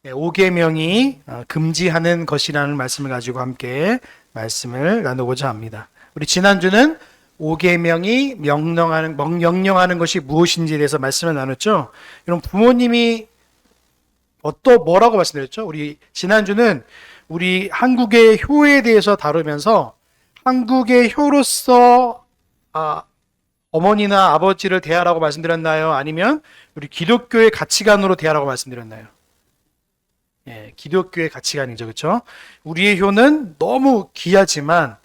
5계명이 금지하는 것이라는 말씀을 가지고 함께 말씀을 나누고자 합니다. 우리 지난주는 5계명이 명령하는 것이 무엇인지에 대해서 말씀을 나눴죠. 여러분, 부모님이 뭐라고 말씀드렸죠? 우리 지난주는 우리 한국의 효에 대해서 다루면서 한국의 효로서 어머니나 아버지를 대하라고 말씀드렸나요? 아니면 우리 기독교의 가치관으로 대하라고 말씀드렸나요? 기독교의 가치관이죠. 그렇죠? 우리의 효는 너무 귀하지만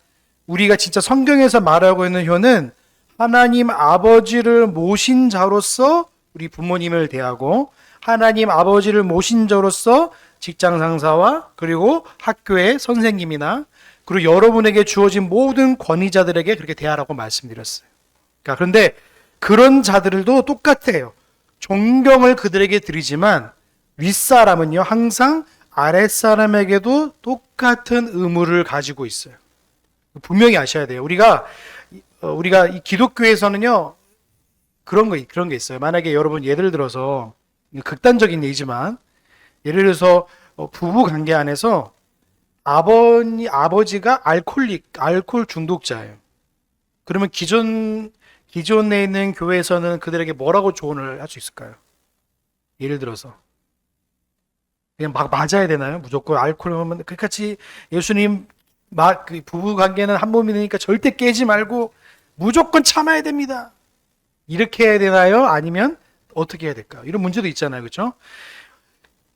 우리가 진짜 성경에서 말하고 있는 효는 하나님 아버지를 모신 자로서 우리 부모님을 대하고 하나님 아버지를 모신 자로서 직장 상사와 그리고 학교의 선생님이나 그리고 여러분에게 주어진 모든 권위자들에게 그렇게 대하라고 말씀드렸어요. 그런데 그런 자들도 똑같아요. 존경을 그들에게 드리지만 윗사람은요 항상 아랫사람에게도 똑같은 의무를 가지고 있어요. 분명히 아셔야 돼요. 우리가 이 기독교에서는요 그런 게 있어요. 만약에 여러분 예를 들어서 극단적인 예지만 예를 들어서 부부 관계 안에서 아버지가 알코올 중독자예요. 그러면 기존에 있는 교회에서는 그들에게 뭐라고 조언을 할 수 있을까요? 예를 들어서 그냥 막 맞아야 되나요? 무조건 알코올하면 그같이 예수님 그 부부 관계는 한 몸이니까 절대 깨지 말고 무조건 참아야 됩니다. 이렇게 해야 되나요? 아니면 어떻게 해야 될까요? 이런 문제도 있잖아요. 그렇죠?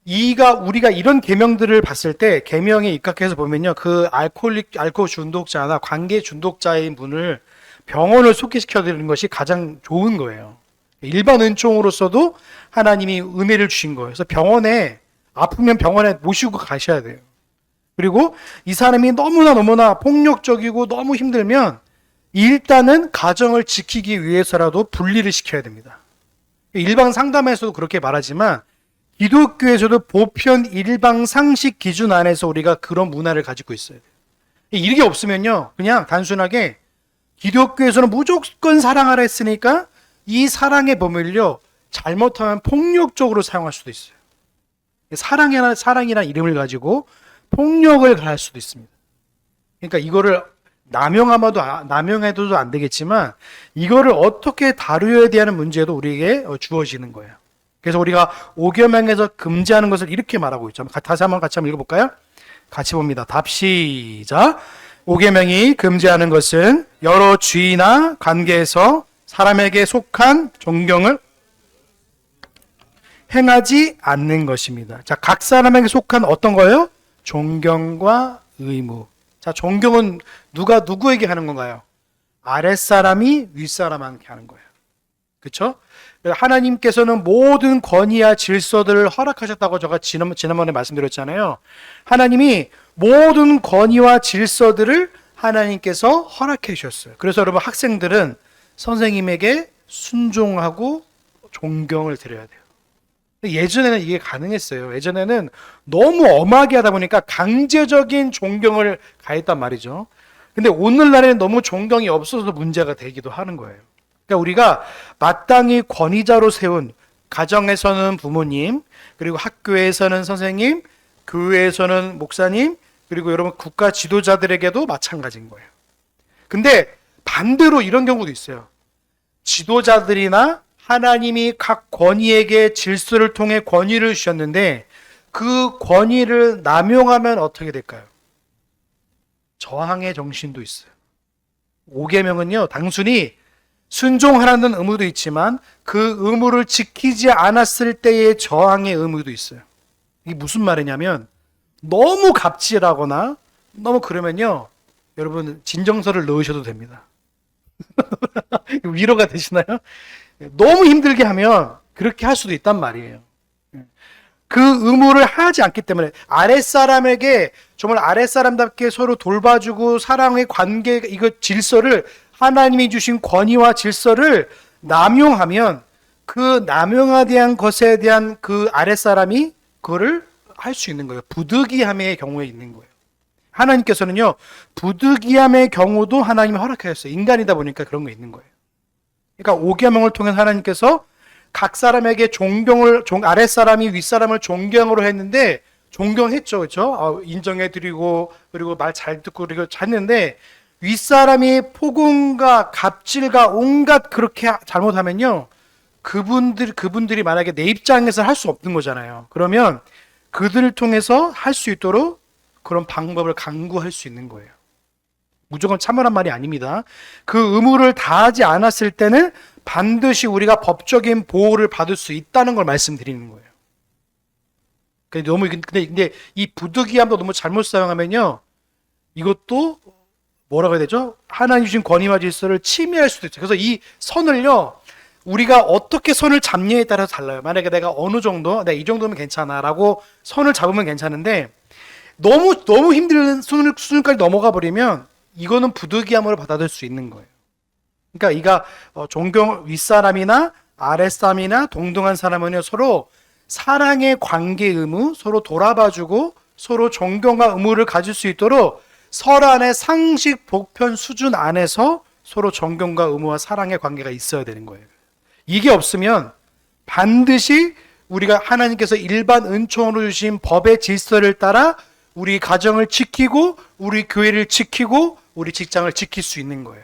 우리가 이런 계명들을 봤을 때 계명에 입각해서 보면요. 그 알코올 중독자나 관계 중독자인 분을 병원을 소개시켜 드리는 것이 가장 좋은 거예요. 일반 은총으로서도 하나님이 은혜를 주신 거예요. 그래서 아프면 병원에 모시고 가셔야 돼요. 그리고 이 사람이 너무나 폭력적이고 너무 힘들면 일단은 가정을 지키기 위해서라도 분리를 시켜야 됩니다. 일방 상담에서도 그렇게 말하지만 기독교에서도 보편 일방 상식 기준 안에서 우리가 그런 문화를 가지고 있어요. 이게 없으면요 그냥 단순하게 기독교에서는 무조건 사랑하라 했으니까 이 사랑의 범위를요 잘못하면 폭력적으로 사용할 수도 있어요. 사랑이라는 이름을 가지고 폭력을 가할 수도 있습니다. 그러니까 이거를 남용해도 안 되겠지만 이거를 어떻게 다루어야 되는 문제도 우리에게 주어지는 거예요. 그래서 우리가 5계명에서 금지하는 것을 이렇게 말하고 있죠. 다시 한번 같이 읽어볼까요? 같이 봅니다. 시작. 5계명이 금지하는 것은 여러 주의나 관계에서 사람에게 속한 존경을 행하지 않는 것입니다. 자, 각 사람에게 속한 어떤 거예요? 존경과 의무. 자, 존경은 누가 누구에게 하는 건가요? 아랫사람이 윗사람한테 하는 거예요. 그렇죠? 하나님께서는 모든 권위와 질서들을 허락하셨다고 제가 지난번에 말씀드렸잖아요. 하나님이 모든 권위와 질서들을 하나님께서 허락해 주셨어요. 그래서 여러분 학생들은 선생님에게 순종하고 존경을 드려야 돼요. 예전에는 이게 가능했어요. 예전에는 너무 엄하게 하다 보니까 강제적인 존경을 가했단 말이죠. 근데 오늘날에는 너무 존경이 없어서 문제가 되기도 하는 거예요. 그러니까 우리가 마땅히 권위자로 세운 가정에서는 부모님, 그리고 학교에서는 선생님, 교회에서는 목사님, 그리고 여러분 국가 지도자들에게도 마찬가지인 거예요. 근데 반대로 이런 경우도 있어요. 지도자들이나 하나님이 각 권위에게 질서를 통해 권위를 주셨는데 그 권위를 남용하면 어떻게 될까요? 저항의 정신도 있어요. 5계명은요 단순히 순종하라는 의무도 있지만 그 의무를 지키지 않았을 때의 저항의 의무도 있어요. 이게 무슨 말이냐면 너무 갑질하거나 너무 그러면요 여러분 진정서를 넣으셔도 됩니다. 위로가 되시나요? 너무 힘들게 하면 그렇게 할 수도 있단 말이에요. 그 의무를 하지 않기 때문에 아랫사람에게 정말 아랫사람답게 서로 돌봐주고 사랑의 관계 이거 질서를 하나님이 주신 권위와 질서를 남용하면 그 남용에 대한 것에 대한 그 아랫사람이 그거를 할 수 있는 거예요. 부득이함의 경우에 있는 거예요. 하나님께서는요 부득이함의 경우도 하나님이 허락하셨어요. 인간이다 보니까 그런 거 있는 거예요. 그러니까 5계명을 통해 하나님께서 각 사람에게 아랫사람이 윗사람을 존경으로 했는데 존경했죠. 그렇죠? 인정해드리고 그리고 말 잘 듣고 그리고 했는데 윗사람이 폭언과 갑질과 온갖 그렇게 잘못하면요. 그분들이 만약에 내 입장에서 할 수 없는 거잖아요. 그러면 그들을 통해서 할 수 있도록 그런 방법을 강구할 수 있는 거예요. 무조건 참으란 말이 아닙니다. 그 의무를 다하지 않았을 때는 반드시 우리가 법적인 보호를 받을 수 있다는 걸 말씀드리는 거예요. 근데 이 부득이함도 너무 잘못 사용하면요, 이것도 뭐라고 해야 되죠? 하나님 주신 권위와 질서를 침해할 수도 있어요. 그래서 이 선을요, 우리가 어떻게 선을 잡느냐에 따라서 달라요. 만약에 내가 어느 정도, 내가 이 정도면 괜찮아라고 선을 잡으면 괜찮은데 너무 힘든 수준까지 넘어가 버리면 이거는 부득이함으로 받아들일 수 있는 거예요. 그러니까 윗사람이나 아랫사람이나 동등한 사람은요, 서로 사랑의 관계 의무, 서로 돌아봐주고 서로 존경과 의무를 가질 수 있도록 서란의 상식 보편 수준 안에서 서로 존경과 의무와 사랑의 관계가 있어야 되는 거예요. 이게 없으면 반드시 우리가 하나님께서 일반 은총으로 주신 법의 질서를 따라 우리 가정을 지키고 우리 교회를 지키고 우리 직장을 지킬 수 있는 거예요.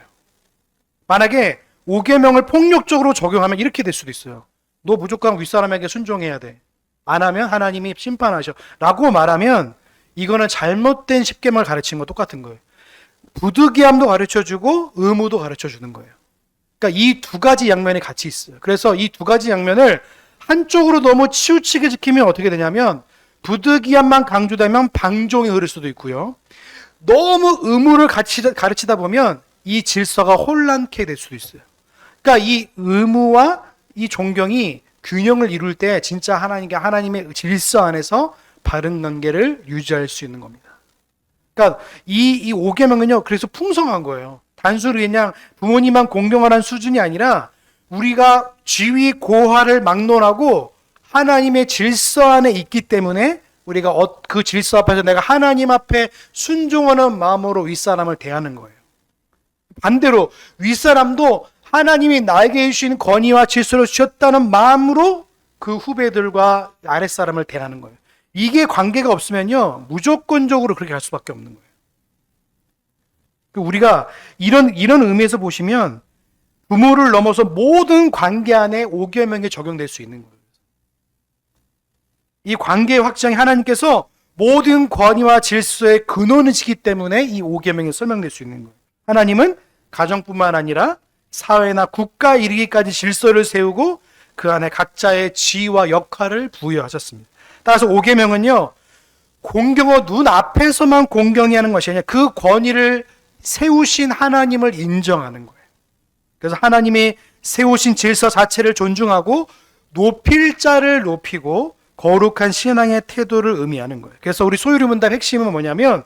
만약에 5계명을 폭력적으로 적용하면 이렇게 될 수도 있어요. 너 무조건 윗사람에게 순종해야 돼. 안 하면 하나님이 심판하셔. 라고 말하면 이거는 잘못된 10계명을 가르치는 거 똑같은 거예요. 부득이함도 가르쳐주고 의무도 가르쳐주는 거예요. 그러니까 이 두 가지 양면이 같이 있어요. 그래서 이 두 가지 양면을 한쪽으로 너무 치우치게 지키면 어떻게 되냐면 부득이함만 강조되면 방종이 흐를 수도 있고요. 너무 의무를 가르치다 보면 이 질서가 혼란케 될 수도 있어요. 그러니까 이 의무와 이 존경이 균형을 이룰 때 진짜 하나님의 질서 안에서 바른 관계를 유지할 수 있는 겁니다. 그러니까 이 5계명은요, 그래서 풍성한 거예요. 단순히 그냥 부모님만 공경하라는 수준이 아니라 우리가 지위 고하를 막론하고 하나님의 질서 안에 있기 때문에 우리가 그 질서 앞에서 내가 하나님 앞에 순종하는 마음으로 윗사람을 대하는 거예요. 반대로 윗사람도 하나님이 나에게 주신 권위와 질서를 주셨다는 마음으로 그 후배들과 아랫사람을 대하는 거예요. 이게 관계가 없으면요, 무조건적으로 그렇게 할 수밖에 없는 거예요. 우리가 이런 의미에서 보시면 부모를 넘어서 모든 관계 안에 5계명이 적용될 수 있는 거예요. 이 관계의 확장이 하나님께서 모든 권위와 질서의 근원이시기 때문에 이 5계명이 설명될 수 있는 거예요. 하나님은 가정뿐만 아니라 사회나 국가에 이르기까지 질서를 세우고 그 안에 각자의 지위와 역할을 부여하셨습니다. 따라서 5계명은요, 공경어 눈앞에서만 공경이 하는 것이 아니라 그 권위를 세우신 하나님을 인정하는 거예요. 그래서 하나님이 세우신 질서 자체를 존중하고 높일 자를 높이고 거룩한 신앙의 태도를 의미하는 거예요. 그래서 우리 소유리 문답 핵심은 뭐냐면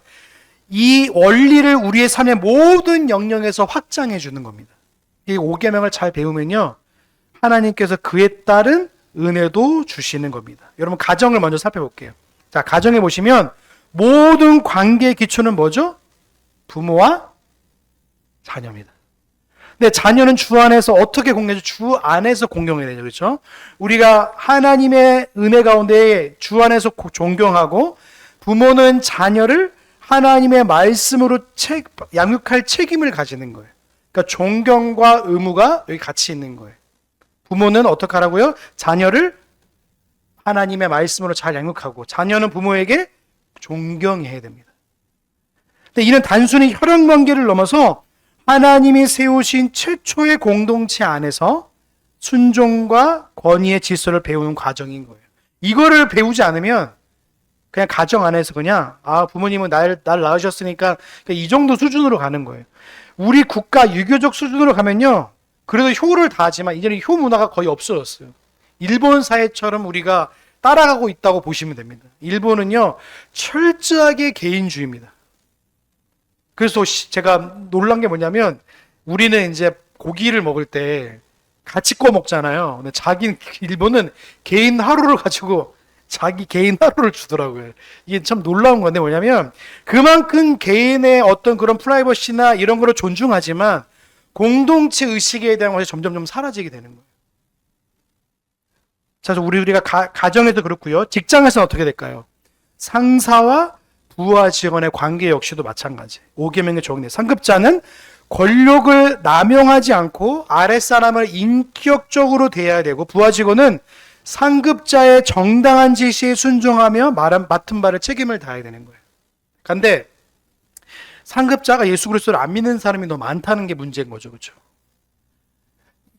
이 원리를 우리의 삶의 모든 영역에서 확장해 주는 겁니다. 이 5계명을 잘 배우면요, 하나님께서 그에 따른 은혜도 주시는 겁니다. 여러분, 가정을 먼저 살펴볼게요. 자, 가정에 보시면 모든 관계의 기초는 뭐죠? 부모와 자녀입니다. 근데 자녀는 주 안에서 어떻게 공경하죠? 주 안에서 공경해야 되죠. 그렇죠? 우리가 하나님의 은혜 가운데 주 안에서 존경하고 부모는 자녀를 하나님의 말씀으로 양육할 책임을 가지는 거예요. 그러니까 존경과 의무가 여기 같이 있는 거예요. 부모는 어떻게 하라고요? 자녀를 하나님의 말씀으로 잘 양육하고 자녀는 부모에게 존경해야 됩니다. 근데 이는 단순히 혈연 관계를 넘어서 하나님이 세우신 최초의 공동체 안에서 순종과 권위의 질서를 배우는 과정인 거예요. 이거를 배우지 않으면 그냥 가정 안에서 그냥 부모님은 날 낳으셨으니까 이 정도 수준으로 가는 거예요. 우리 국가 유교적 수준으로 가면요, 그래도 효를 다하지만 이제는 효 문화가 거의 없어졌어요. 일본 사회처럼 우리가 따라가고 있다고 보시면 됩니다. 일본은요, 철저하게 개인주의입니다. 그래서 제가 놀란 게 뭐냐면 우리는 이제 고기를 먹을 때 같이 구워 먹잖아요. 근데 일본은 개인 하루를 가지고 자기 개인 하루를 주더라고요. 이게 참 놀라운 건데 뭐냐면 그만큼 개인의 어떤 그런 프라이버시나 이런 거를 존중하지만 공동체 의식에 대한 것이 점점 사라지게 되는 거예요. 자, 우리가 가정에도 그렇고요. 직장에서는 어떻게 될까요? 상사와 부하 직원의 관계 역시도 마찬가지. 5계명의 정리. 상급자는 권력을 남용하지 않고 아랫사람을 인격적으로 대해야 되고, 부하 직원은 상급자의 정당한 지시에 순종하며 맡은 바를 책임을 다해야 되는 거예요. 근데 상급자가 예수 그리스도를 안 믿는 사람이 너무 많다는 게 문제인 거죠. 그렇죠?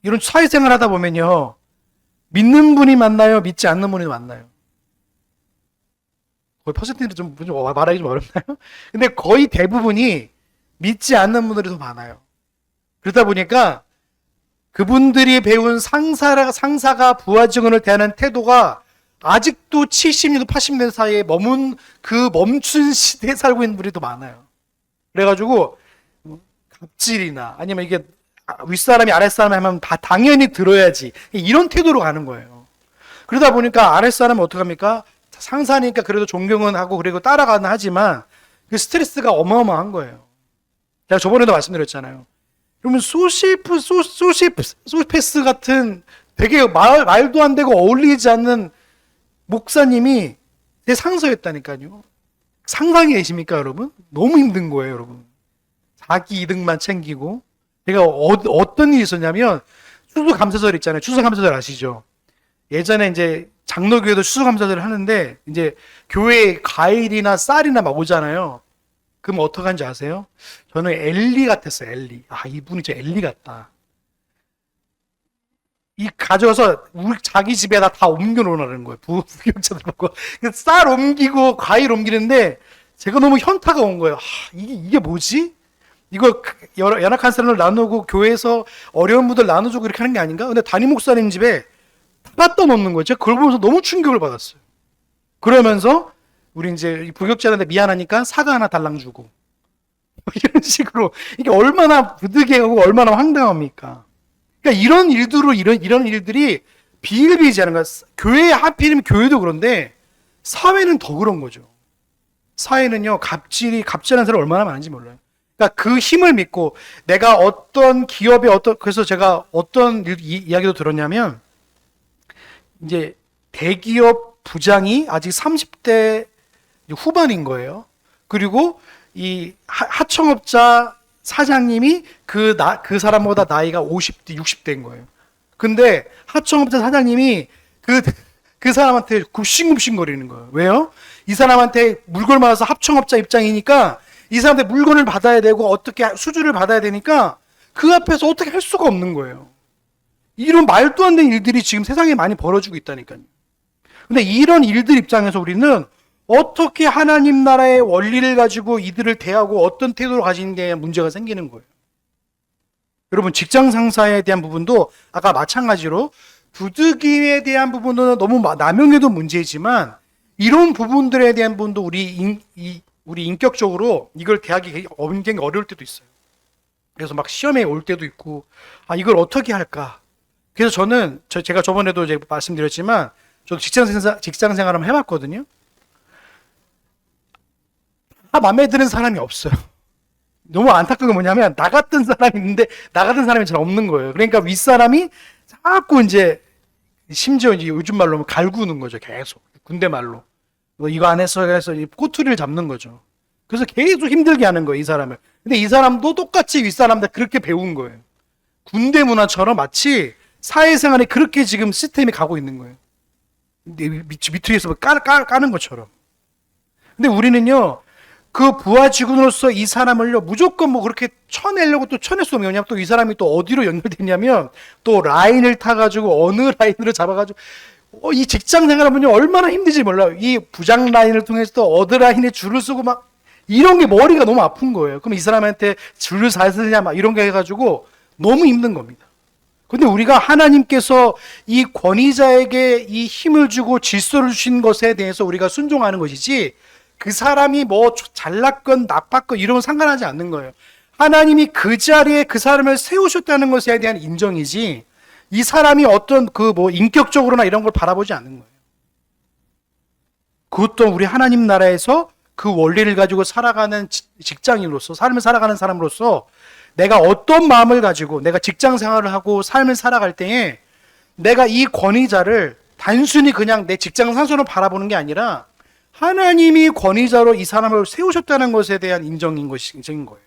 이런 사회생활 하다 보면요. 믿는 분이 많나요? 믿지 않는 분이 많나요? 거의 퍼센트는 좀 말하기 좀 어렵나요? 근데 거의 대부분이 믿지 않는 분들이 더 많아요. 그러다 보니까 그분들이 배운 상사가 부하 직원을 대하는 태도가 아직도 70년도 80년대 사이에 멈춘 시대에 살고 있는 분들이 더 많아요. 그래가지고 갑질이나 아니면 이게 윗사람이 아랫사람이 하면 다 당연히 들어야지, 이런 태도로 가는 거예요. 그러다 보니까 아랫사람은 어떡합니까? 상사니까 그래도 존경은 하고 그리고 따라가는 하지만 그 스트레스가 어마어마한 거예요. 제가 저번에도 말씀드렸잖아요. 그러면 소시패스 같은 되게 말도 안 되고 어울리지 않는 목사님이 내 상사였다니까요. 상상이 되십니까, 여러분? 너무 힘든 거예요, 여러분. 자기 이득만 챙기고. 제가 어떤 일이 있었냐면, 추수감사절 있잖아요. 추수감사절 아시죠? 예전에 이제 장로교회도 추수감사절을 하는데, 이제 교회에 과일이나 쌀이나 막 오잖아요. 그럼 어떡 한지 아세요? 저는 엘리 같았어요, 엘리. 아, 이분이 진짜 엘리 같다. 이 가져와서 자기 집에다 다 옮겨놓으라는 거예요. 부교육자들 보고. 쌀 옮기고 과일 옮기는데 제가 너무 현타가 온 거예요. 이게 뭐지? 이거 연약한 사람을 나누고 교회에서 어려운 분들 나눠주고 이렇게 하는 게 아닌가? 근데 담임 목사님 집에 다 갖다 놓는 거죠. 그걸 보면서 너무 충격을 받았어요. 그러면서 우리 이제 부교육자한테 미안하니까 사과 하나 달랑 주고 이런 식으로, 이게 얼마나 부득이하고 얼마나 황당합니까? 그러니까 이런 일들이 비일비재하는 거야. 교회 하필이면 교회도 그런데 사회는 더 그런 거죠. 사회는요, 갑질하는 사람이 얼마나 많은지 몰라요. 그러니까 그 힘을 믿고 내가 어떤 기업에 그래서 제가 어떤 이야기도 들었냐면, 이제 대기업 부장이 아직 30대 후반인 거예요. 그리고 이 하청업자 사장님이 그 사람보다 나이가 50대, 60대인 거예요. 근데 하청업자 사장님이 그 사람한테 굽신굽신거리는 거예요. 왜요? 이 사람한테 물건을 받아서 하청업자 입장이니까 이 사람한테 물건을 받아야 되고 어떻게 수주를 받아야 되니까 그 앞에서 어떻게 할 수가 없는 거예요. 이런 말도 안 되는 일들이 지금 세상에 많이 벌어지고 있다니까요. 근데 이런 일들 입장에서 우리는 어떻게 하나님 나라의 원리를 가지고 이들을 대하고 어떤 태도를 가지는 데 문제가 생기는 거예요. 여러분, 직장 상사에 대한 부분도 아까 마찬가지로 부득이에 대한 부분은 너무 남용해도 문제지만 이런 부분들에 대한 부분도 우리 인격적으로 이걸 대하기 굉장히 어려울 때도 있어요. 그래서 막 시험에 올 때도 있고, 이걸 어떻게 할까? 그래서 제가 저번에도 이제 말씀드렸지만 저도 직장 생활 한번 해봤거든요. 마음에 드는 사람이 없어요. 너무 안타까운 게 뭐냐면 나 같은 사람이 있는데 나 같은 사람이 잘 없는 거예요. 그러니까 윗사람이 자꾸 이제 심지어 이제 요즘 말로 하면 갈구는 거죠. 계속 군대 말로 너 이거 안 했어 해서 꼬투리를 잡는 거죠. 그래서 계속 힘들게 하는 거예요, 이 사람을. 근데 이 사람도 똑같이 윗사람들 그렇게 배운 거예요. 군대 문화처럼 마치 사회생활이 그렇게 지금 시스템이 가고 있는 거예요. 밑에서 까는 것처럼. 근데 우리는요, 그 부하 직원으로서 이 사람을요, 무조건 뭐 그렇게 쳐내려고 또 쳐낼 수 없는 게 뭐냐면 또 이 사람이 또 어디로 연결되냐면 또 라인을 타가지고 어느 라인으로 잡아가지고 이 직장 생활하면요, 얼마나 힘든지 몰라요. 이 부장 라인을 통해서 또 어느 라인에 줄을 쓰고 막 이런 게 머리가 너무 아픈 거예요. 그럼 이 사람한테 줄을 잘 쓰냐 막 이런 게 해가지고 너무 힘든 겁니다. 근데 우리가 하나님께서 이 권위자에게 이 힘을 주고 질서를 주신 것에 대해서 우리가 순종하는 것이지 그 사람이 뭐 잘났건 나빴건 이런 건 상관하지 않는 거예요. 하나님이 그 자리에 그 사람을 세우셨다는 것에 대한 인정이지 이 사람이 어떤 인격적으로나 이런 걸 바라보지 않는 거예요. 그것도 우리 하나님 나라에서 그 원리를 가지고 살아가는 직장인으로서, 삶을 살아가는 사람으로서 내가 어떤 마음을 가지고 내가 직장 생활을 하고 삶을 살아갈 때에 내가 이 권위자를 단순히 그냥 내 직장 상선을 바라보는 게 아니라 하나님이 권위자로 이 사람을 세우셨다는 것에 대한 인정인 거예요.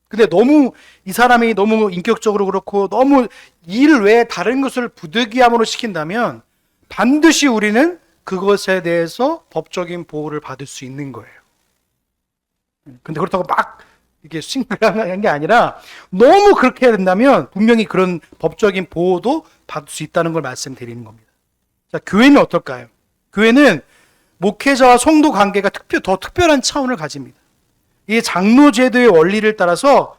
근데 너무 이 사람이 너무 인격적으로 그렇고 너무 일 외에 다른 것을 부득이함으로 시킨다면 반드시 우리는 그것에 대해서 법적인 보호를 받을 수 있는 거예요. 근데 그렇다고 막 이게 싱글한 게 아니라 너무 그렇게 해야 된다면 분명히 그런 법적인 보호도 받을 수 있다는 걸 말씀드리는 겁니다. 자, 교회는 어떨까요? 교회는 목회자와 성도 관계가 더 특별한 차원을 가집니다. 이 장로 제도의 원리를 따라서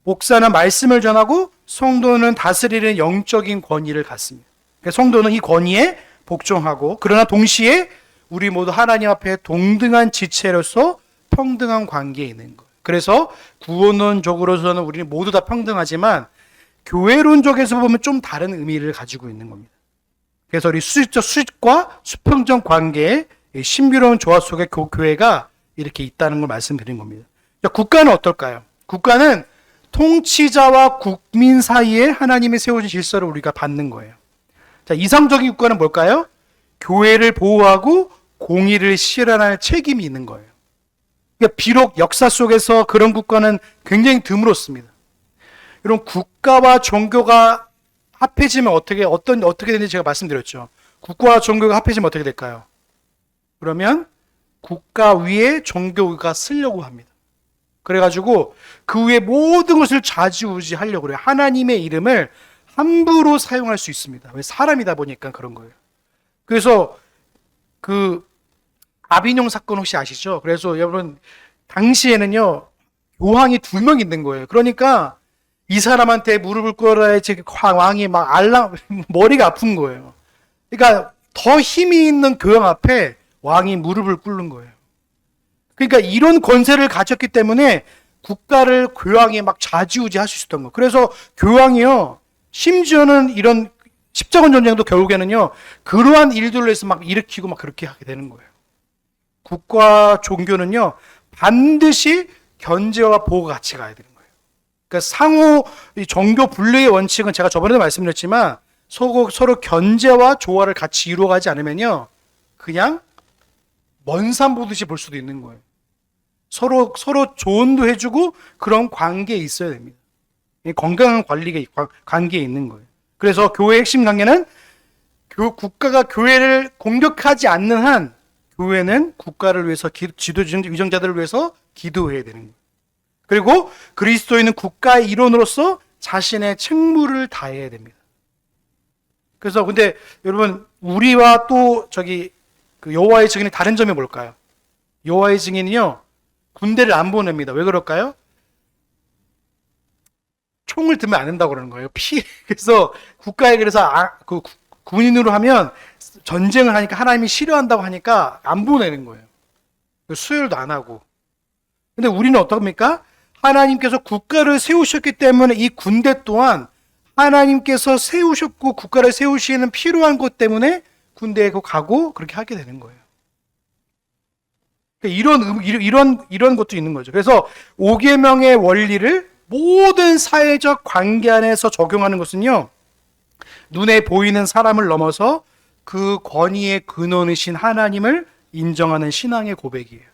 목사는 말씀을 전하고 성도는 다스리는 영적인 권위를 갖습니다. 그러니까 성도는 이 권위에 복종하고 그러나 동시에 우리 모두 하나님 앞에 동등한 지체로서 평등한 관계에 있는 거예요. 그래서 구원론적으로서는 우리는 모두 다 평등하지만 교회론적에서 보면 좀 다른 의미를 가지고 있는 겁니다. 그래서 우리 수직과 수평적 관계의 신비로운 조화 속에 교회가 이렇게 있다는 걸 말씀드린 겁니다. 국가는 어떨까요? 국가는 통치자와 국민 사이에 하나님이 세우신 질서를 우리가 받는 거예요. 자, 이상적인 국가는 뭘까요? 교회를 보호하고 공의를 실현할 책임이 있는 거예요. 그러니까 비록 역사 속에서 그런 국가는 굉장히 드물었습니다. 이런 국가와 종교가 합해지면 어떻게 되는지 제가 말씀드렸죠. 국가와 종교가 합해지면 어떻게 될까요? 그러면 국가 위에 종교가 쓰려고 합니다. 그래가지고 그 위에 모든 것을 좌지우지하려고 그래요. 하나님의 이름을 함부로 사용할 수 있습니다. 왜? 사람이다 보니까 그런 거예요. 그래서 그 아비뇽 사건 혹시 아시죠? 그래서 여러분 당시에는요 교황이 2명 있는 거예요. 그러니까 이 사람한테 무릎을 꿇어야 왕이 막 머리가 아픈 거예요. 그러니까 더 힘이 있는 교황 앞에 왕이 무릎을 꿇는 거예요. 그러니까 이런 권세를 가졌기 때문에 국가를 교황이 막 좌지우지 할 수 있었던 거예요. 그래서 교황이요 심지어는 이런 십자군 전쟁도 결국에는요 그러한 일들로 해서 막 일으키고 막 그렇게 하게 되는 거예요. 국가 종교는요 반드시 견제와 보호가 같이 가야 되는 거예요. 그러니까 상호 종교 분리의 원칙은 제가 저번에도 말씀드렸지만 서로 견제와 조화를 같이 이루어가지 않으면요 그냥 먼 산 보듯이 볼 수도 있는 거예요. 서로 조언도 해주고 그런 관계에 있어야 됩니다. 건강한 관계에 있는 거예요. 그래서 교회의 핵심 관계는 국가가 교회를 공격하지 않는 한 교회는 국가를 위해서 위정자들을 위해서 기도해야 되는 거예요. 그리고 그리스도인은 국가의 일원으로서 자신의 책무를 다해야 됩니다. 그래서 근데 여러분 우리와 또 그 여호와의 증인의 다른 점이 뭘까요? 여호와의 증인이요 군대를 안 보냅니다. 왜 그럴까요? 총을 들면 안 된다고 그러는 거예요. 그래서 국가에 그래서 군인으로 하면 전쟁을 하니까 하나님이 싫어한다고 하니까 안 보내는 거예요. 수혈도 안 하고. 근데 우리는 어떻습니까? 하나님께서 국가를 세우셨기 때문에 이 군대 또한 하나님께서 세우셨고 국가를 세우시는 필요한 것 때문에 군대에 가고 그렇게 하게 되는 거예요. 이런 것도 있는 거죠. 그래서 5계명의 원리를 모든 사회적 관계 안에서 적용하는 것은요 눈에 보이는 사람을 넘어서 그 권위의 근원이신 하나님을 인정하는 신앙의 고백이에요.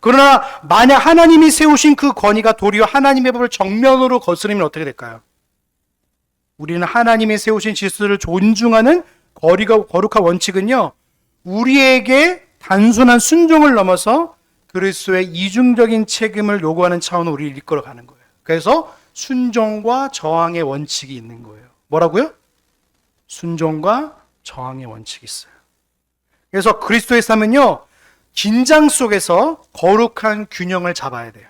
그러나 만약 하나님이 세우신 그 권위가 도리어 하나님의 법을 정면으로 거스르면 어떻게 될까요? 우리는 하나님이 세우신 질서를 존중하는 거룩한 원칙은요 우리에게 단순한 순종을 넘어서 그리스도의 이중적인 책임을 요구하는 차원으로 우리를 이끌어가는 거예요. 그래서 순종과 저항의 원칙이 있는 거예요. 뭐라고요? 순종과 저항의 원칙이 있어요. 그래서 그리스도의 삶은요 긴장 속에서 거룩한 균형을 잡아야 돼요.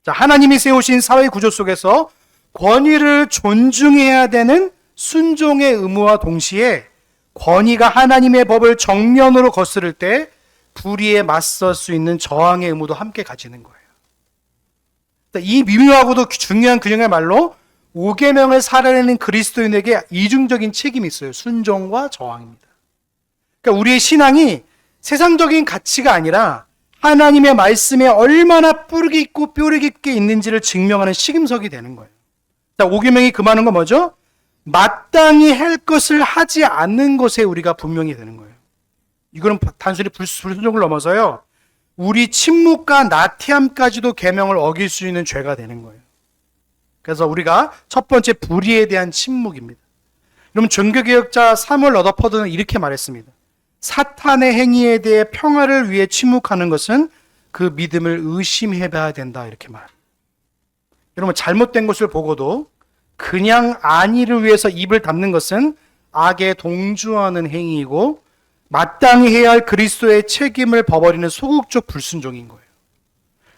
자, 하나님이 세우신 사회 구조 속에서 권위를 존중해야 되는 순종의 의무와 동시에 권위가 하나님의 법을 정면으로 거스를 때 불의에 맞설 수 있는 저항의 의무도 함께 가지는 거예요. 이 미묘하고도 중요한 균형의 말로 5계명을 살아내는 그리스도인에게 이중적인 책임이 있어요. 순종과 저항입니다. 그러니까 우리의 신앙이 세상적인 가치가 아니라 하나님의 말씀에 얼마나 뿌리 깊고 뼈리 깊게 있는지를 증명하는 시금석이 되는 거예요. 자, 5계명이 금하는 건 뭐죠? 마땅히 할 것을 하지 않는 것에 우리가 분명히 되는 거예요. 이거는 단순히 불순종을 넘어서요, 우리 침묵과 나티함까지도 계명을 어길 수 있는 죄가 되는 거예요. 그래서 우리가 첫 번째 불의에 대한 침묵입니다. 여러분, 종교개혁자 사무엘 러더퍼드는 이렇게 말했습니다. 사탄의 행위에 대해 평화를 위해 침묵하는 것은 그 믿음을 의심해봐야 된다, 이렇게 말합니다. 여러분, 잘못된 것을 보고도 그냥 안위를 위해서 입을 닫는 것은 악에 동조하는 행위이고 마땅히 해야 할 그리스도의 책임을 버버리는 소극적 불순종인 거예요.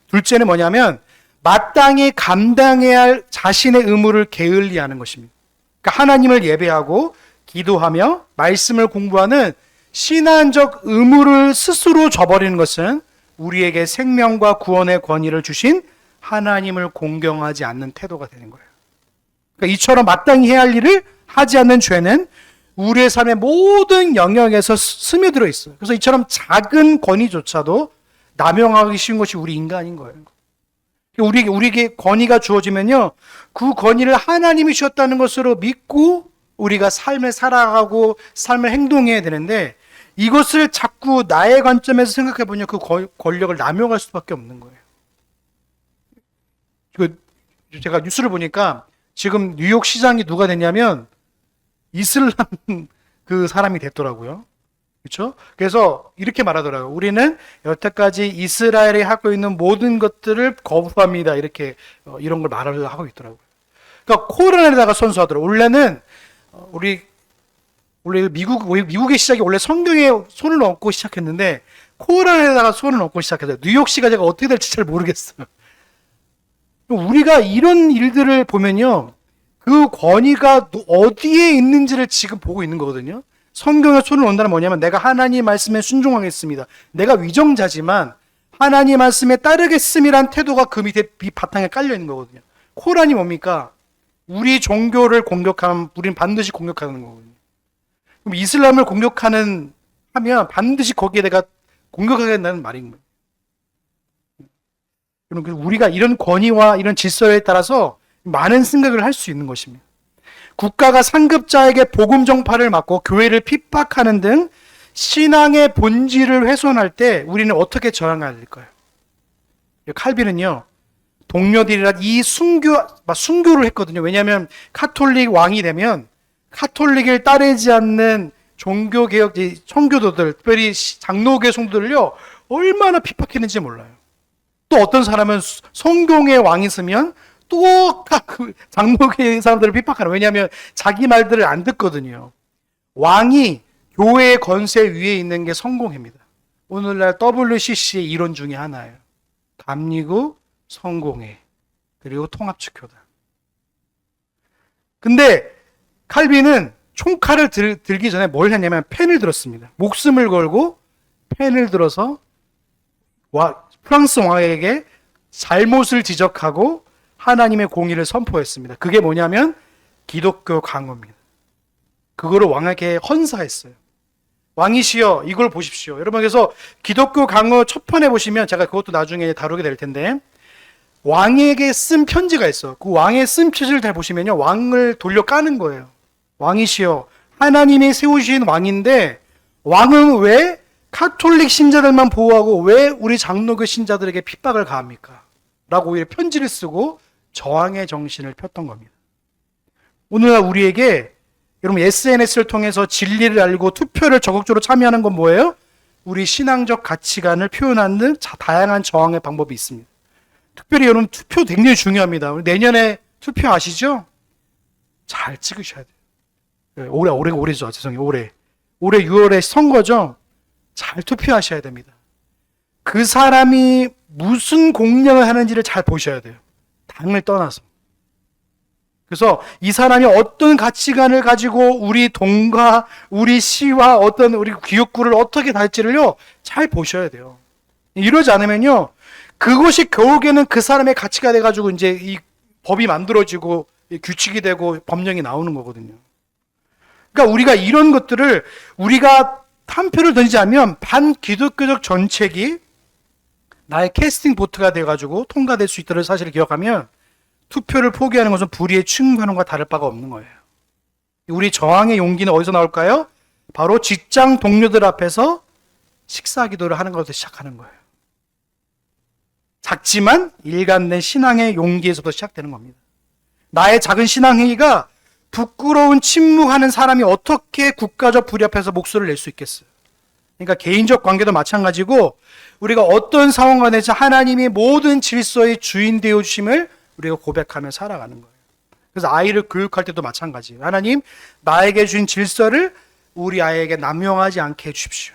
둘째는 뭐냐면 마땅히 감당해야 할 자신의 의무를 게을리하는 것입니다. 그러니까 하나님을 예배하고 기도하며 말씀을 공부하는 신앙적 의무를 스스로 저버리는 것은 우리에게 생명과 구원의 권위를 주신 하나님을 공경하지 않는 태도가 되는 거예요. 그러니까 이처럼 마땅히 해야 할 일을 하지 않는 죄는 우리의 삶의 모든 영역에서 스며들어 있어요. 그래서 이처럼 작은 권위조차도 남용하기 쉬운 것이 우리 인간인 거예요. 우리에게 권위가 주어지면요, 그 권위를 하나님이 주셨다는 것으로 믿고 우리가 삶을 살아가고 삶을 행동해야 되는데, 이것을 자꾸 나의 관점에서 생각해 보면 그 권력을 남용할 수밖에 없는 거예요. 제가 뉴스를 보니까 지금 뉴욕 시장이 누가 됐냐면 이슬람 그 사람이 됐더라고요. 그렇죠? 그래서 이렇게 말하더라고요. 우리는 여태까지 이스라엘이 하고 있는 모든 것들을 거부합니다. 이렇게 이런 걸 말을 하고 있더라고요. 그러니까 코란에다가 선서하더라고요. 원래는 원래 미국의 시작이 원래 성경에 손을 얹고 시작했는데 코란에다가 손을 얹고 시작했어요. 뉴욕시가 제가 어떻게 될지 잘 모르겠어요. 우리가 이런 일들을 보면요, 그 권위가 어디에 있는지를 지금 보고 있는 거거든요. 성경에 손을 얹는다는 뭐냐면 내가 하나님 말씀에 순종하겠습니다. 내가 위정자지만 하나님 말씀에 따르겠음이란 태도가 그 밑에 바탕에 깔려 있는 거거든요. 코란이 뭡니까? 우리 종교를 공격하면 우리는 반드시 공격하는 거거든요. 그럼 이슬람을 공격하면 반드시 거기에 내가 공격하겠다는 말인 거예요. 그럼 우리가 이런 권위와 이런 질서에 따라서 많은 생각을 할 수 있는 것입니다. 국가가 상급자에게 복음 전파를 막고 교회를 핍박하는 등 신앙의 본질을 훼손할 때 우리는 어떻게 저항해야 될까요? 칼빈은요, 동료들이랑 이 순교를 했거든요. 왜냐하면 카톨릭 왕이 되면 카톨릭을 따르지 않는 종교개혁 청교도들, 특별히 장로교 성도들을요, 얼마나 핍박했는지 몰라요. 또 어떤 사람은 성경의 왕이 있으면 또 그 장로교의 사람들을 핍박하는, 왜냐하면 자기 말들을 안 듣거든요. 왕이 교회의 권세 위에 있는 게 성공회입니다. 오늘날 WCC의 이론 중에 하나예요. 감리교, 성공회, 그리고 통합측교단. 근데 칼빈은 총칼을 들기 전에 뭘 했냐면 펜을 들었습니다. 목숨을 걸고 펜을 들어서 프랑스 왕에게 잘못을 지적하고 하나님의 공의를 선포했습니다. 그게 뭐냐면 기독교 강호입니다. 그거를 왕에게 헌사했어요. 왕이시여, 이걸 보십시오. 여러분, 그래서 기독교 강호 첫 편에 보시면 제가 그것도 나중에 다루게 될 텐데 왕에게 쓴 편지가 있어. 그 왕의 쓴 편지를 잘 보시면요, 왕을 돌려 까는 거예요. 왕이시여, 하나님이 세우신 왕인데 왕은 왜 카톨릭 신자들만 보호하고 왜 우리 장로교 신자들에게 핍박을 가합니까? 라고 편지를 쓰고 저항의 정신을 폈던 겁니다. 오늘날 우리에게, 여러분, SNS를 통해서 진리를 알고 투표를 적극적으로 참여하는 건 뭐예요? 우리 신앙적 가치관을 표현하는 다양한 저항의 방법이 있습니다. 특별히 여러분, 투표 굉장히 중요합니다. 내년에 투표 아시죠? 잘 찍으셔야 돼요. 올해죠. 죄송해요. 올해 6월에 선거죠. 잘 투표하셔야 됩니다. 그 사람이 무슨 공약을 하는지를 잘 보셔야 돼요. 당을 떠나서. 그래서 이 사람이 어떤 가치관을 가지고 우리 동과 우리 시와 어떤 우리 기업구를 어떻게 달지를요, 잘 보셔야 돼요. 이러지 않으면요, 그것이 결국에는 그 사람의 가치가 돼가지고 이제 이 법이 만들어지고 규칙이 되고 법령이 나오는 거거든요. 그러니까 우리가 이런 것들을 우리가 한 표를 던지자면 반기독교적 정책이 나의 캐스팅 보트가 돼가지고 통과될 수 있다는 사실을 기억하면 투표를 포기하는 것은 불의의 충분함과 다를 바가 없는 거예요. 우리 저항의 용기는 어디서 나올까요? 바로 직장 동료들 앞에서 식사 기도를 하는 것부터 시작하는 거예요. 작지만 일관된 신앙의 용기에서부터 시작되는 겁니다. 나의 작은 신앙 행위가 부끄러운 침묵하는 사람이 어떻게 국가적 불협에서 목소리를 낼 수 있겠어요? 그러니까 개인적 관계도 마찬가지고 우리가 어떤 상황과 대해서 하나님이 모든 질서의 주인 되어 주심을 우리가 고백하며 살아가는 거예요. 그래서 아이를 교육할 때도 마찬가지예요. 하나님, 나에게 주신 질서를 우리 아이에게 남용하지 않게 해주십시오.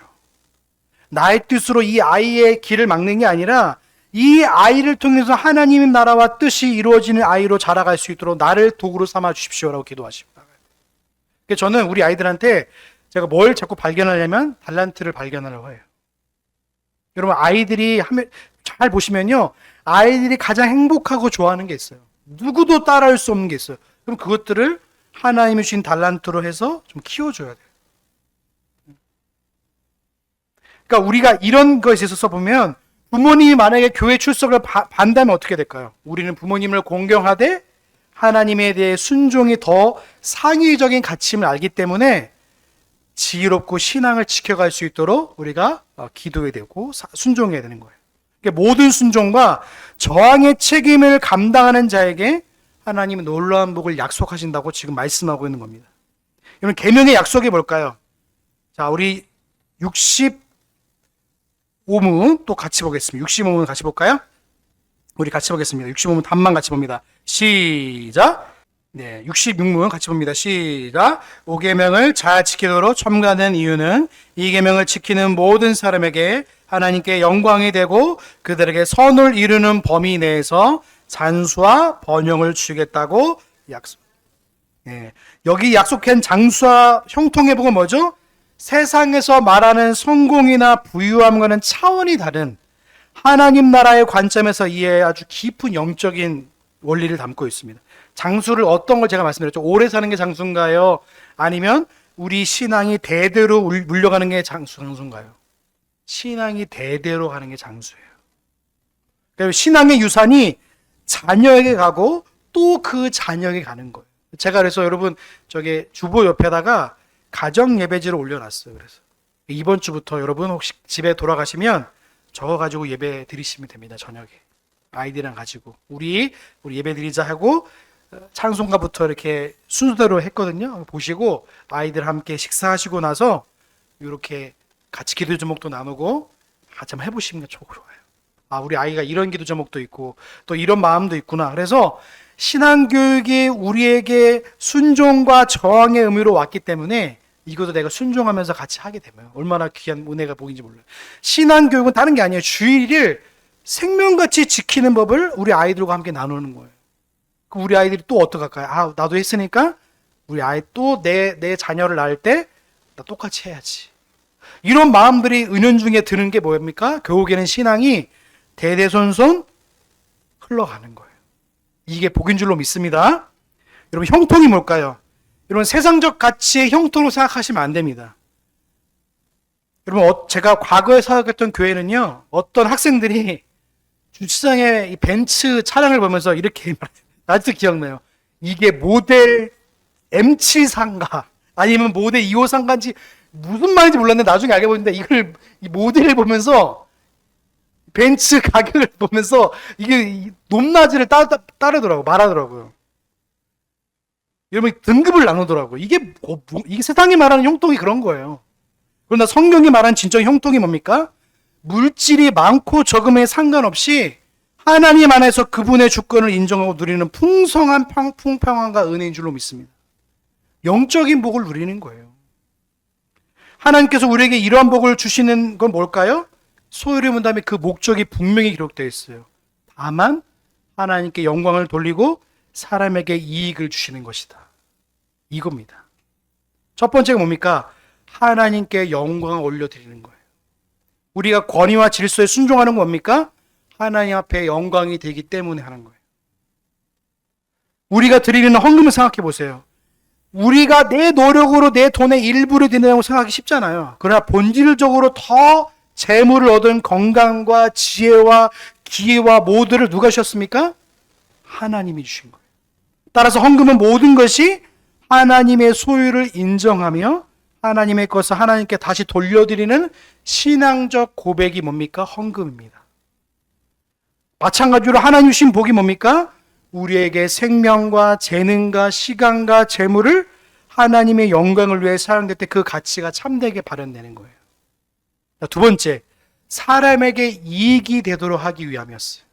나의 뜻으로 이 아이의 길을 막는 게 아니라 이 아이를 통해서 하나님의 나라와 뜻이 이루어지는 아이로 자라갈 수 있도록 나를 도구로 삼아 주십시오라고 기도하십니다. 그래서 저는 우리 아이들한테 제가 뭘 자꾸 발견하려면 달란트를 발견하려고 해요. 여러분, 아이들이 잘 보시면요, 아이들이 가장 행복하고 좋아하는 게 있어요. 누구도 따라할 수 없는 게 있어요. 그럼 그것들을 하나님이 주신 달란트로 해서 좀 키워줘야 돼요. 그러니까 우리가 이런 것에 있어서 보면 부모님이 만약에 교회 출석을 반대하면 어떻게 될까요? 우리는 부모님을 공경하되 하나님에 대해 순종이 더 상위적인 가치임을 알기 때문에 지혜롭고 신앙을 지켜갈 수 있도록 우리가 기도해야 되고 순종해야 되는 거예요. 그러니까 모든 순종과 저항의 책임을 감당하는 자에게 하나님은 놀라운 복을 약속하신다고 지금 말씀하고 있는 겁니다. 여러분, 계명의 약속이 뭘까요? 자, 우리 65문 또 같이 보겠습니다. 65문 같이 볼까요? 우리 같이 보겠습니다. 65문 답만 같이 봅니다. 시작. 네, 66문 같이 봅니다. 시작. 5계명을 잘 지키도록 첨가된 이유는 이 계명을 지키는 모든 사람에게 하나님께 영광이 되고 그들에게 선을 이루는 범위 내에서 잔수와 번영을 주겠다고 약속. 네, 여기 약속한 장수와 형통의 복은 뭐죠? 세상에서 말하는 성공이나 부유함과는 차원이 다른 하나님 나라의 관점에서 이해해 아주 깊은 영적인 원리를 담고 있습니다. 장수를 어떤 걸 제가 말씀드렸죠? 오래 사는 게 장수인가요? 아니면 우리 신앙이 대대로 물려가는 게 장수인가요? 신앙이 대대로 가는 게 장수예요. 그러니까 신앙의 유산이 자녀에게 가고 또 그 자녀에게 가는 거예요. 제가 그래서 여러분 저기 주보 옆에다가 가정 예배지를 올려놨어요. 그래서 이번 주부터 여러분 혹시 집에 돌아가시면 저거 가지고 예배 드리시면 됩니다. 저녁에 아이들이랑 가지고 우리 예배 드리자 하고 찬송가부터 이렇게 순서대로 했거든요. 보시고 아이들 함께 식사하시고 나서 이렇게 같이 기도 제목도 나누고 같이 한번 해보시면 좋아요. 아, 우리 아이가 이런 기도 제목도 있고 또 이런 마음도 있구나. 그래서 신앙교육이 우리에게 순종과 저항의 의미로 왔기 때문에 이것도 내가 순종하면서 같이 하게 되면 얼마나 귀한 은혜가 복인지 몰라요. 신앙교육은 다른 게 아니에요. 주일을 생명같이 지키는 법을 우리 아이들과 함께 나누는 거예요. 그럼 우리 아이들이 또 어떡할까요? 아, 나도 했으니까 우리 아이 또 내 자녀를 낳을 때 나 똑같이 해야지. 이런 마음들이 은연중에 드는 게 뭡니까? 교육에는 신앙이 대대손손 흘러가는 거예요. 이게 복인 줄로 믿습니다. 여러분, 형통이 뭘까요? 여러분, 세상적 가치의 형통으로 생각하시면 안 됩니다. 여러분, 제가 과거에 사역했던 교회는요, 어떤 학생들이 주차장에 이 벤츠 차량을 보면서 이렇게 아직도 기억나요. 이게 모델 M7상가 아니면 모델 2호상가인지 무슨 말인지 몰랐는데 나중에 알게 보는데 이 모델을 보면서 벤츠 가격을 보면서 이게 높낮이를 따르더라고 말하더라고요. 여러분, 등급을 나누더라고요. 이게 세상이 말하는 형통이 그런 거예요. 그러나 성경이 말하는 진정 형통이 뭡니까? 물질이 많고 적음에 상관없이 하나님 안에서 그분의 주권을 인정하고 누리는 풍성한 풍성함과 은혜인 줄로 믿습니다. 영적인 복을 누리는 거예요. 하나님께서 우리에게 이러한 복을 주시는 건 뭘까요? 소유를 문 다음에 그 목적이 분명히 기록되어 있어요. 다만 하나님께 영광을 돌리고 사람에게 이익을 주시는 것이다. 이겁니다. 첫 번째가 뭡니까? 하나님께 영광을 올려드리는 거예요. 우리가 권위와 질서에 순종하는 건 뭡니까? 하나님 앞에 영광이 되기 때문에 하는 거예요. 우리가 드리는 헌금을 생각해 보세요. 우리가 내 노력으로 내 돈의 일부를 드린다고 생각하기 쉽잖아요. 그러나 본질적으로 더 재물을 얻은 건강과 지혜와 기회와 모두를 누가 주셨습니까? 하나님이 주신 거예요. 따라서 헌금은 모든 것이 하나님의 소유를 인정하며 하나님의 것을 하나님께 다시 돌려드리는 신앙적 고백이 뭡니까? 헌금입니다. 마찬가지로 하나님 주신 복이 뭡니까? 우리에게 생명과 재능과 시간과 재물을 하나님의 영광을 위해 사용될 때 그 가치가 참되게 발현되는 거예요. 두 번째, 사람에게 이익이 되도록 하기 위함이었어요.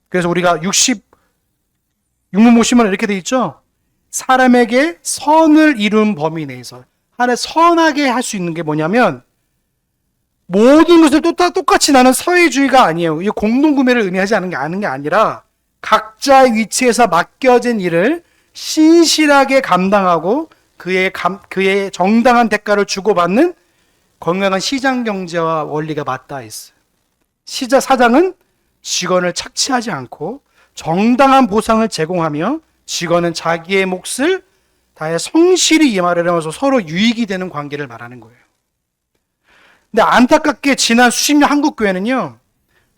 그래서 우리가 66문 보시면 이렇게 돼 있죠. 사람에게 선을 이룬 범위 내에서 하나 선하게 할 수 있는 게 뭐냐면 모든 것을 똑같이 나는 사회주의가 아니에요. 이 공동구매를 의미하지 않는 게 아니라 각자의 위치에서 맡겨진 일을 신실하게 감당하고 그의 정당한 대가를 주고받는 건강한 시장 경제와 원리가 맞닿아 있어요. 사장은 직원을 착취하지 않고 정당한 보상을 제공하며 직원은 자기의 몫을 다해 성실히 임하려면서 서로 유익이 되는 관계를 말하는 거예요. 근데 안타깝게 지난 수십 년 한국 교회는요,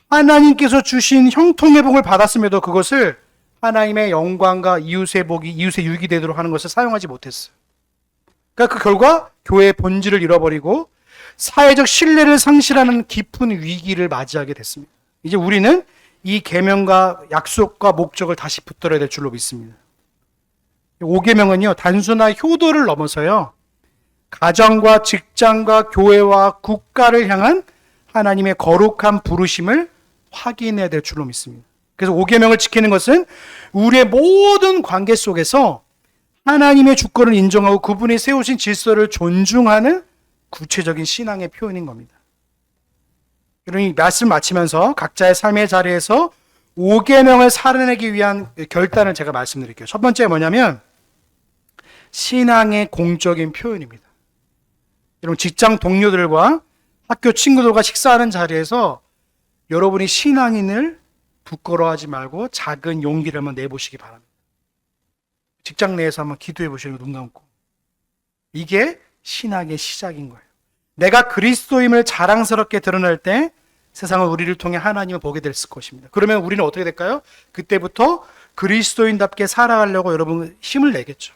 하나님께서 주신 형통의 복을 받았음에도 그것을 하나님의 영광과 이웃의 복이 이웃의 유익이 되도록 하는 것을 사용하지 못했어요. 그러니까 그 결과 교회의 본질을 잃어버리고 사회적 신뢰를 상실하는 깊은 위기를 맞이하게 됐습니다. 이제 우리는 이 계명과 약속과 목적을 다시 붙들어야 될 줄로 믿습니다. 5계명은요, 단순한 효도를 넘어서요, 가정과 직장과 교회와 국가를 향한 하나님의 거룩한 부르심을 확인해야 될 줄로 믿습니다. 그래서 5계명을 지키는 것은 우리의 모든 관계 속에서 하나님의 주권을 인정하고 그분이 세우신 질서를 존중하는 구체적인 신앙의 표현인 겁니다. 그러니 말씀 마치면서 각자의 삶의 자리에서 5계명을 살아내기 위한 결단을 제가 말씀드릴게요. 첫 번째 뭐냐면 신앙의 공적인 표현입니다. 여러분 직장 동료들과 학교 친구들과 식사하는 자리에서 여러분이 신앙인을 부끄러워하지 말고 작은 용기를 한번 내보시기 바랍니다. 직장 내에서 한번 기도해 보시는 거 눈 감고. 이게 신앙의 시작인 거예요. 내가 그리스도임을 자랑스럽게 드러낼 때 세상은 우리를 통해 하나님을 보게 될 것입니다. 그러면 우리는 어떻게 될까요? 그때부터 그리스도인답게 살아가려고 여러분 힘을 내겠죠.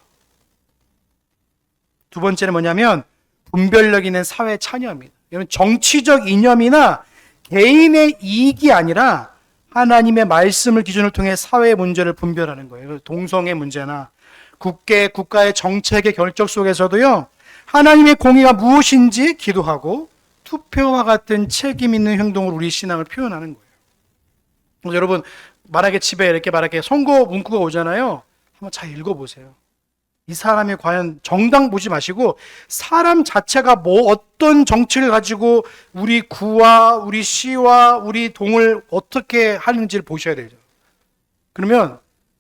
두 번째는 뭐냐면 분별력 있는 사회 참여입니다. 여러분 정치적 이념이나 개인의 이익이 아니라 하나님의 말씀을 기준을 통해 사회 문제를 분별하는 거예요. 동성애 문제나 국가의 정책의 결정 속에서도요, 하나님의 공의가 무엇인지 기도하고 투표와 같은 책임 있는 행동으로 우리 신앙을 표현하는 거예요. 그래서 여러분 만약에 집에 이렇게 만약에 선거 문구가 오잖아요. 한번 잘 읽어보세요. 이 사람이 과연 정당 보지 마시고 사람 자체가 뭐 어떤 정치를 가지고 우리 구와 우리 시와 우리 동을 어떻게 하는지를 보셔야 되죠. 그러면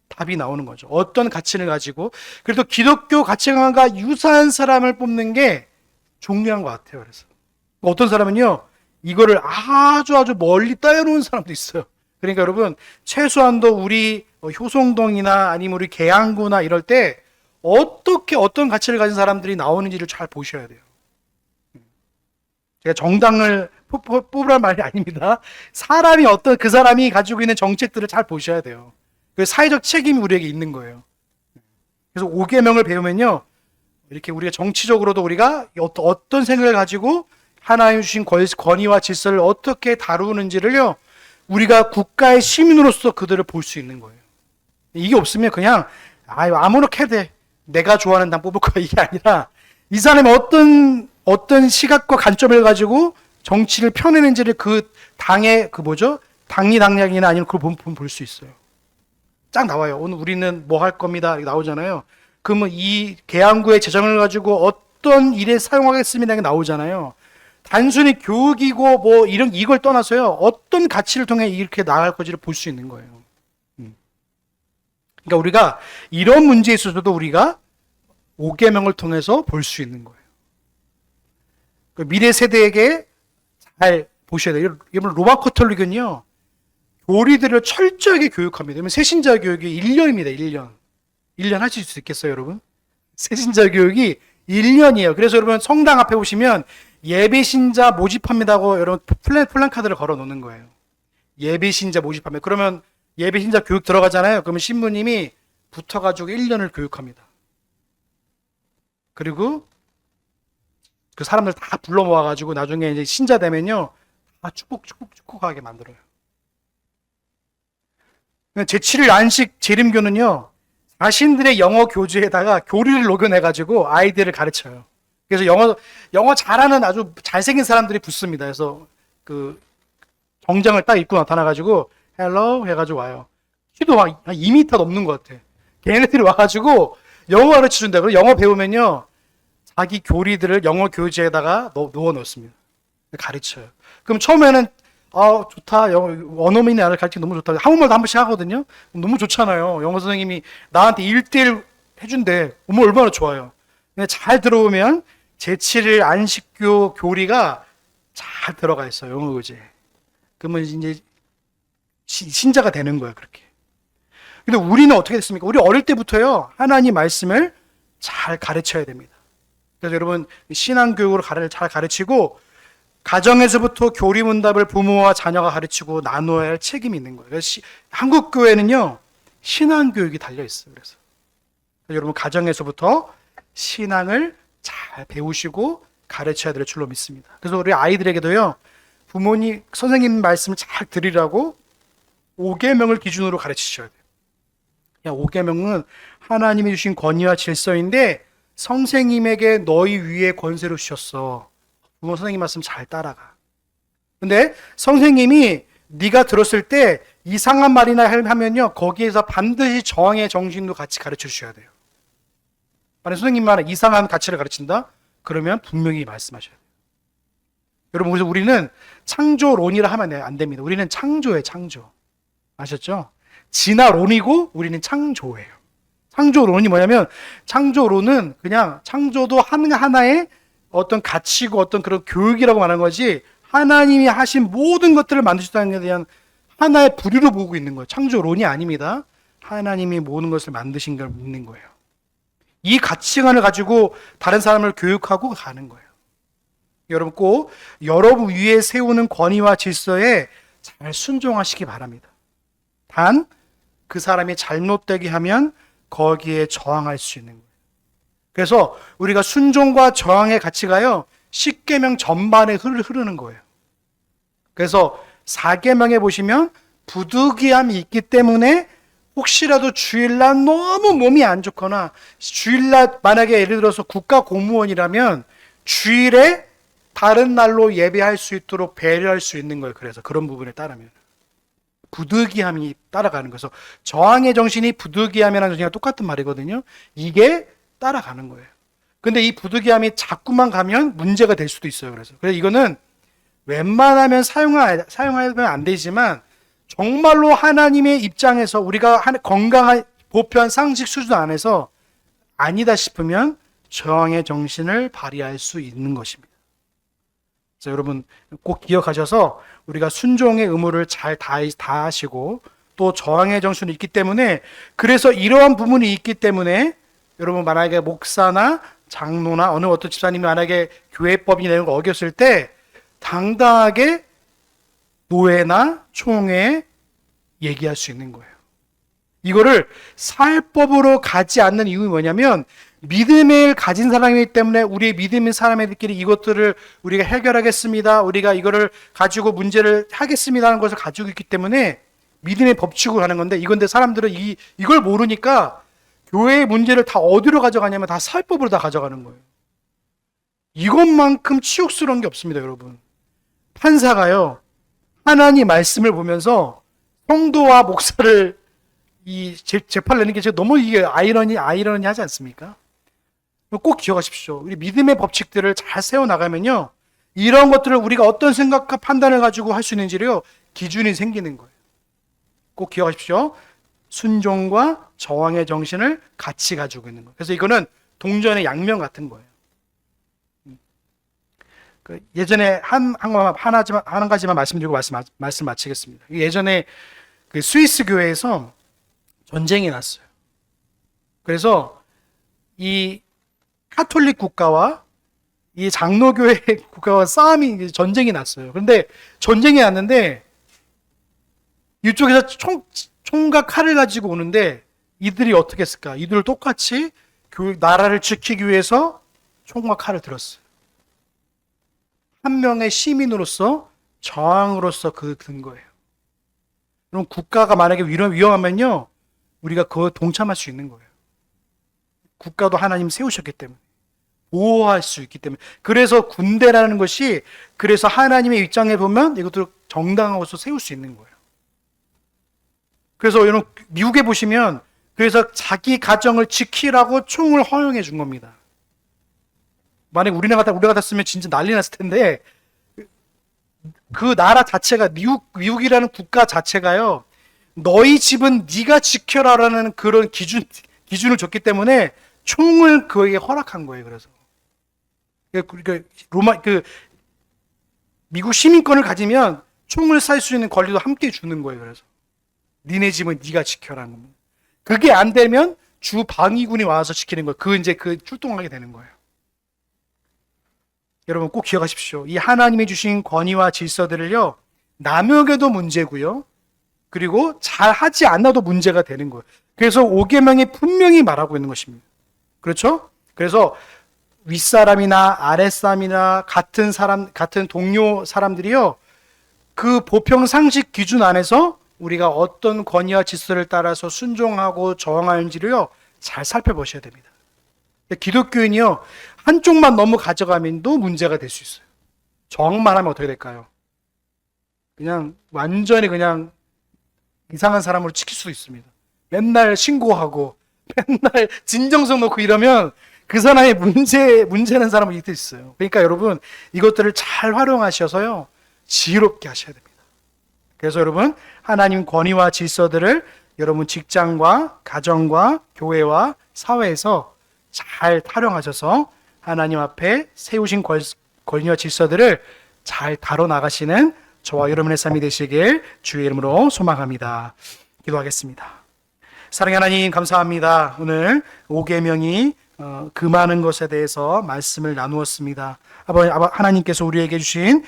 답이 나오는 거죠. 어떤 가치를 가지고. 그래도 기독교 가치관과 유사한 사람을 뽑는 게 중요한 것 같아요. 그래서 어떤 사람은요, 이거를 아주 멀리 따여놓은 사람도 있어요. 그러니까 여러분 최소한도 우리 효송동이나 아니면 우리 계양구나 이럴 때 어떻게 어떤 가치를 가진 사람들이 나오는지를 잘 보셔야 돼요. 제가 정당을 뽑으란 말이 아닙니다. 사람이 어떤 그 사람이 가지고 있는 정책들을 잘 보셔야 돼요. 그 사회적 책임이 우리에게 있는 거예요. 그래서 5계명을 배우면요, 이렇게 우리가 정치적으로도 우리가 어떤 생각을 가지고 하나님 주신 권위와 질서를 어떻게 다루는지를요, 우리가 국가의 시민으로서 그들을 볼 수 있는 거예요. 이게 없으면 그냥 아무렇게 해도 돼. 내가 좋아하는 당 뽑을 거야. 이게 아니라 이 사람이 어떤 시각과 관점을 가지고 정치를 펴내는지를 그 당의 당리당략이나 아니면 그걸 보면 볼 수 있어요. 쫙 나와요. 오늘 우리는 뭐 할 겁니다. 이렇게 나오잖아요. 그러면 이 계양구의 재정을 가지고 어떤 일에 사용하겠습니다. 이게 나오잖아요. 단순히 교육이고 뭐 이걸 떠나서요, 어떤 가치를 통해 이렇게 나아갈 건지를 볼 수 있는 거예요. 그러니까 우리가 이런 문제에 있어서도 우리가 5계명을 통해서 볼 수 있는 거예요. 미래 세대에게 잘 보셔야 돼요. 여러분 로마 카톨릭은요, 교리들을 철저하게 교육합니다. 그러면 새신자 교육이 1년입니다. 1년 하실 수 있겠어요, 여러분? 새신자 교육이 1년이에요. 그래서 여러분 성당 앞에 오시면 예배신자 모집합니다고 여러분 플랜카드를 걸어 놓는 거예요. 예배신자 모집합니다. 그러면 예배신자 교육 들어가잖아요. 그러면 신부님이 붙어가지고 1년을 교육합니다. 그리고 그 사람들 다 불러 모아가지고 나중에 이제 신자 되면요, 다 축복하게 만들어요. 제7일 안식 재림교는요, 자신들의 영어 교재에다가 교리를 녹여내가지고 아이들을 가르쳐요. 그래서 영어 잘하는 아주 잘생긴 사람들이 붙습니다. 그래서 그 정장을 딱 입고 나타나가지고 헬로 해가지고 와요. 키도 막 2m 넘는 것 같아. 걔네들이 와가지고 영어 가르쳐준다. 그리고 영어 배우면요, 자기 교리들을 영어 교재에다가 넣어 놓습니다. 가르쳐요. 그럼 처음에는 좋다. 원어민이 나를 가르치기 너무 좋다. 한국말도 한 번씩 하거든요. 너무 좋잖아요. 영어 선생님이 나한테 1대1 해준대. 얼마나 좋아요. 근데 잘 들어오면 제7일 안식교 교리가 잘 들어가 있어요. 영어 교재. 그러면 이제 신자가 되는 거예요. 그렇게. 근데 우리는 어떻게 됐습니까? 우리 어릴 때부터요, 하나님 말씀을 잘 가르쳐야 됩니다. 그래서 여러분, 신앙교육으로 잘 가르치고, 가정에서부터 교리문답을 부모와 자녀가 가르치고 나눠야 할 책임이 있는 거예요. 그래서 한국 교회는요, 신앙교육이 달려 있어요. 그래서 여러분, 가정에서부터 신앙을 잘 배우시고 가르쳐야 될 줄로 믿습니다. 그래서 우리 아이들에게도요, 부모님, 선생님 말씀을 잘 들으라고 5계명을 기준으로 가르치셔야 돼요. 5계명은 하나님이 주신 권위와 질서인데 선생님에게 너희 위에 권세를 주셨어. 부모 선생님 말씀 잘 따라가. 근데 선생님이 네가 들었을 때 이상한 말이나 하면요, 거기에서 반드시 저항의 정신도 같이 가르쳐 주셔야 돼요. 만약 선생님 말에 이상한 가치를 가르친다? 그러면 분명히 말씀하셔야 돼요. 여러분, 그래서 우리는 창조론이라 하면 안 됩니다. 우리는 창조예요, 창조. 아셨죠? 진화론이고 우리는 창조예요. 창조론이 뭐냐면, 창조론은 그냥 창조도 하나의 어떤 가치고 어떤 그런 교육이라고 말하는 거지, 하나님이 하신 모든 것들을 만드셨다는 것에 대한 하나의 부류로 보고 있는 거예요. 창조론이 아닙니다. 하나님이 모든 것을 만드신 걸 믿는 거예요. 이 가치관을 가지고 다른 사람을 교육하고 가는 거예요. 여러분, 꼭 여러분 위에 세우는 권위와 질서에 잘 순종하시기 바랍니다. 단, 그 사람이 잘못되게 하면 거기에 저항할 수 있는 거예요. 그래서 우리가 순종과 저항의 가치가요, 10계명 전반에 흐르는 거예요. 그래서 4계명에 보시면 부득이함이 있기 때문에 혹시라도 주일날 너무 몸이 안 좋거나, 주일날 만약에 예를 들어서 국가 공무원이라면 주일에 다른 날로 예배할 수 있도록 배려할 수 있는 거예요. 그래서 그런 부분에 따르면 부득이함이 따라가는 거죠. 저항의 정신이 부득이함이라는 정신과 똑같은 말이거든요. 이게 따라가는 거예요. 근데 이 부득이함이 자꾸만 가면 문제가 될 수도 있어요. 그래서 이거는 웬만하면 사용하면 안 되지만, 정말로 하나님의 입장에서 우리가 건강한 보편 상식 수준 안에서 아니다 싶으면 저항의 정신을 발휘할 수 있는 것입니다. 그래서 여러분, 꼭 기억하셔서 우리가 순종의 의무를 잘 다하시고, 또 저항의 정신이 있기 때문에, 그래서 이러한 부분이 있기 때문에 여러분, 만약에 목사나 장로나 어느 어떤 집사님이 만약에 교회법이나 이런 걸 어겼을 때 당당하게 노회나 총회에 얘기할 수 있는 거예요. 이거를 사회법으로 가지 않는 이유는 뭐냐면, 믿음을 가진 사람이기 때문에 우리의 믿음의 사람들끼리 이것들을 우리가 해결하겠습니다, 우리가 이거를 가지고 문제를 하겠습니다 하는 것을 가지고 있기 때문에 믿음의 법칙으로 하는 건데, 이건데 사람들은 이걸 모르니까 교회의 문제를 다 어디로 가져가냐면 다 사회법으로 다 가져가는 거예요. 이것만큼 치욕스러운 게 없습니다. 여러분, 판사가요, 하나님 말씀을 보면서 성도와 목사를 재판을 내는 게 너무 이게 아이러니하지 않습니까? 꼭 기억하십시오. 우리 믿음의 법칙들을 잘 세워나가면요, 이런 것들을 우리가 어떤 생각과 판단을 가지고 할 수 있는지를요, 기준이 생기는 거예요. 꼭 기억하십시오. 순종과 저항의 정신을 같이 가지고 있는 거예요. 그래서 이거는 동전의 양면 같은 거예요. 예전에 한 가지만 말씀드리고 말씀 마치겠습니다. 예전에 그 스위스 교회에서 전쟁이 났어요. 그래서 이 카톨릭 국가와 이 장로교회 국가와 전쟁이 났어요. 그런데 전쟁이 났는데 이쪽에서 총과 칼을 가지고 오는데 이들이 어떻게 했을까? 이들을 똑같이 나라를 지키기 위해서 총과 칼을 들었어요. 한 명의 시민으로서 저항으로서 든 거예요. 그럼 국가가 만약에 위험하면요, 우리가 그거 동참할 수 있는 거예요. 국가도 하나님 세우셨기 때문에, 보호할 수 있기 때문에. 그래서 군대라는 것이, 그래서 하나님의 입장에 보면 이것도 정당하고서 세울 수 있는 거예요. 그래서 여러분 미국에 보시면, 그래서 자기 가정을 지키라고 총을 허용해 준 겁니다. 만약 우리가 같았으면 진짜 난리 났을 텐데, 그 나라 자체가, 미국이라는 국가 자체가요, 너희 집은 네가 지켜라라는 그런 기준을 줬기 때문에 총을 그에게 허락한 거예요. 그래서 미국 시민권을 가지면 총을 쌀 수 있는 권리도 함께 주는 거예요. 그래서 니네 집은 네가 지켜라는 겁니다. 그게 안 되면 주 방위군이 와서 지키는 거예요. 그 출동하게 되는 거예요. 여러분 꼭 기억하십시오. 이 하나님이 주신 권위와 질서들을요, 남에게도 문제고요, 그리고 잘 하지 않아도 문제가 되는 거예요. 그래서 5계명이 분명히 말하고 있는 것입니다. 그렇죠? 그래서 윗사람이나 아랫사람이나 같은 동료 사람들이요, 그 보편 상식 기준 안에서 우리가 어떤 권위와 질서를 따라서 순종하고 저항하는지를요, 잘 살펴보셔야 됩니다. 기독교인이요, 한쪽만 너무 가져가면도 문제가 될 수 있어요. 저항만 하면 어떻게 될까요? 그냥 완전히 그냥 이상한 사람으로 찍힐 수도 있습니다. 맨날 신고하고 맨날 진정성 놓고 이러면 그 사람의 문제는 사람이 이때 있어요. 그러니까 여러분 이것들을 잘 활용하셔서요, 지혜롭게 하셔야 됩니다. 그래서 여러분 하나님 권위와 질서들을 여러분 직장과 가정과 교회와 사회에서 잘 활용하셔서 하나님 앞에 세우신 권위와 질서들을 잘 다뤄 나가시는 저와 여러분의 삶이 되시길 주의 이름으로 소망합니다. 기도하겠습니다. 사랑의 하나님 감사합니다. 오늘 5계명이 그 많은 것에 대해서 말씀을 나누었습니다. 하나님께서 우리에게 주신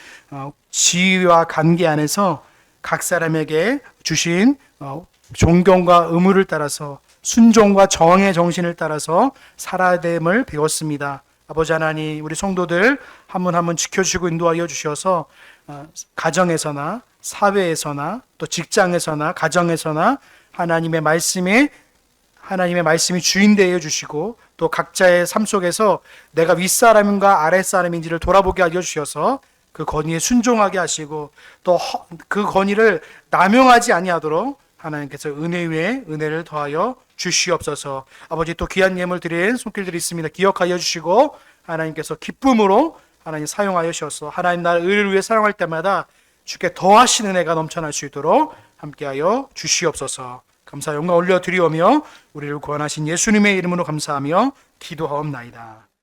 지위와 관계 안에서 각 사람에게 주신 존경과 의무를 따라서 순종과 정의 정신을 따라서 살아야 됨을 배웠습니다. 아버지 하나님, 우리 성도들 한 분 한 분 지켜주시고 인도하여 주셔서 가정에서나 사회에서나 또 직장에서나 가정에서나 하나님의 말씀이 주인 되어 주시고, 또 각자의 삶 속에서 내가 윗사람인가 아랫사람인지를 돌아보게 하여 주셔서 그 권위에 순종하게 하시고, 또 그 권위를 남용하지 아니하도록 하나님께서 은혜 위에 은혜를 더하여 주시옵소서. 아버지, 또 귀한 예물 드린 손길들이 있습니다. 기억하여 주시고 하나님께서 기쁨으로 하나님 사용하여 주셔서 하나님 나라의 의를 위해 사용할 때마다 주께 더하신 은혜가 넘쳐날 수 있도록 함께하여 주시옵소서. 감사 영광 올려드리오며 우리를 구원하신 예수님의 이름으로 감사하며 기도하옵나이다.